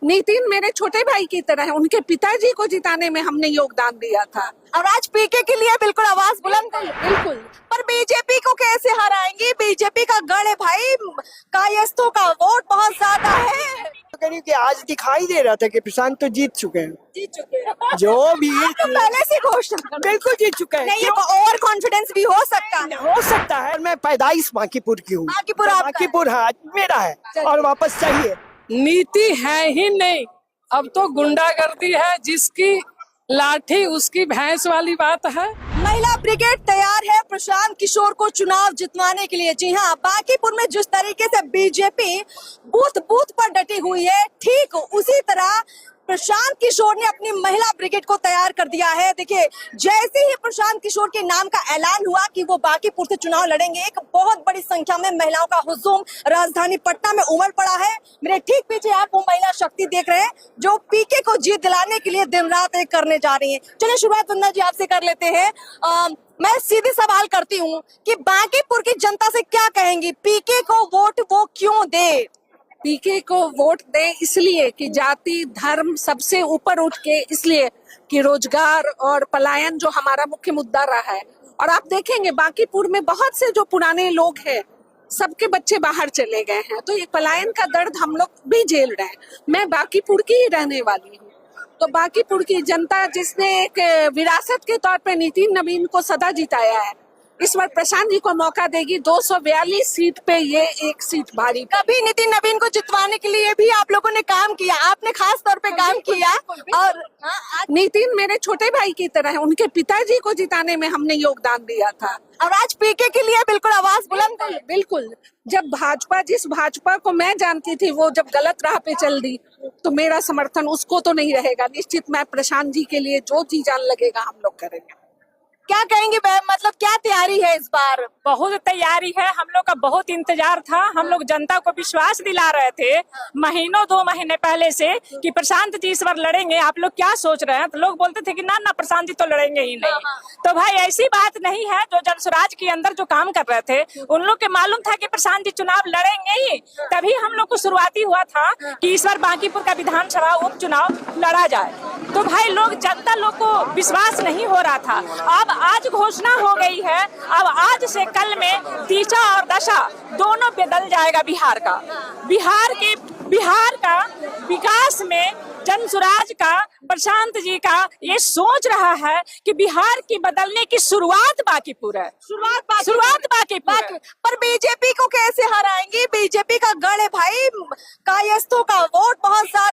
नितिन मेरे छोटे भाई की तरह है, उनके पिताजी को जिताने में हमने योगदान दिया था। और आज पीके के लिए बिल्कुल आवाज बुलंद है। बिल्कुल। पर बीजेपी को कैसे हराएंगी? बीजेपी का गढ़ है भाई, कायस्थों का वोट बहुत ज्यादा है। करीब कि आज दिखाई दे रहा था कि प्रशांत तो जीत चुके हैं। जीत चुके हैं जो भी तो पहले से घोषणा कर बिल्कुल जीत चुके हैं। नहीं, ये ओवर कॉन्फिडेंस भी हो सकता है। हो सकता है। मैं पैदाइश बांकीपुर की हूँ। बांकीपुर आपका है। बांकीपुर हाँ मेरा है और वापस चाहिए। नीति है ही नहीं, अब तो गुंडागर्दी है, जिसकी लाठी उसकी भैंस वाली बात है। महिला ब्रिगेड तैयार है प्रशांत किशोर को चुनाव जितवाने के लिए। जी हाँ, बांकीपुर में जिस तरीके से बीजेपी बूथ बूथ पर डटी हुई है, ठीक उसी तरह प्रशांत किशोर ने अपनी महिला ब्रिगेड को तैयार कर दिया है। देखिए, जैसे ही प्रशांत किशोर के नाम का ऐलान हुआ कि वो बांकीपुर से चुनाव लड़ेंगे, एक बहुत बड़ी संख्या में महिलाओं का हुजूम राजधानी पटना में उमड़ पड़ा है। मेरे ठीक पीछे आप वो महिला शक्ति देख रहे हैं जो पीके को जीत दिलाने के लिए दिन रात एक करने जा रही है। चलिए शुरुआत वंदना जी आपसे कर लेते हैं। मैं सीधे सवाल करती हूँ कि बांकीपुर की जनता से क्या कहेंगी, पीके को वोट वो क्यों दे? पीके को वोट दें इसलिए कि जाति धर्म सबसे ऊपर उठ के, इसलिए कि रोजगार और पलायन जो हमारा मुख्य मुद्दा रहा है। और आप देखेंगे बांकीपुर में बहुत से जो पुराने लोग हैं, सबके बच्चे बाहर चले गए हैं, तो ये पलायन का दर्द हम लोग भी झेल रहे हैं। मैं बांकीपुर की ही रहने वाली हूँ, तो बांकीपुर की जनता जिसने एक विरासत के तौर पे नितिन नवीन को सदा जिताया है, इस बार प्रशांत जी को मौका देगी। 242 सीट पे ये एक सीट भारी। कभी नितिन नवीन को जितवाने के लिए भी आप लोगों ने काम किया, आपने खास तौर पे काम किया। और नितिन मेरे छोटे भाई की तरह है, उनके पिताजी को जिताने में हमने योगदान दिया था। और आज पीके के लिए बिल्कुल आवाज बुलंद है। बिल्कुल। जब भाजपा, जिस भाजपा को मैं जानती थी, वो जब गलत राह पे चल दी, तो मेरा समर्थन उसको तो नहीं रहेगा। निश्चित मैं प्रशांत जी के लिए जो जी जान लगेगा हम लोग करेंगे। क्या कहेंगे मतलब क्या तैयारी है इस बार? बहुत तैयारी है, हम लोग का बहुत इंतजार था। हम लोग जनता को विश्वास दिला रहे थे महीनों 2 महीने पहले से कि प्रशांत जी इस बार लड़ेंगे। आप लोग क्या सोच रहे हैं? तो लोग बोलते थे कि ना ना प्रशांत जी तो लड़ेंगे ही नहीं। तो भाई ऐसी बात नहीं है। जो जनसुराज के अंदर जो काम कर रहे थे उन लोग के मालूम था कि प्रशांत जी चुनाव लड़ेंगे ही, तभी हम लोग को शुरुआती हुआ था कि इस बार बांकीपुर का विधानसभा उपचुनाव लड़ा जाए। तो भाई लोग, जनता लोग को विश्वास नहीं हो रहा था। अब आज घोषणा हो गई है, अब आज से कल में दिशा और दशा दोनों बदल जाएगा बिहार का। बिहार का विकास में जनसुराज का, प्रशांत जी का ये सोच रहा है कि बिहार की बदलने की शुरुआत बांकीपुर है। शुरुआत बांकीपुर है। पर बीजेपी को कैसे हराएंगी? बीजेपी का गढ़ है भाई, कायस्थों का वोट बहुत ज्यादा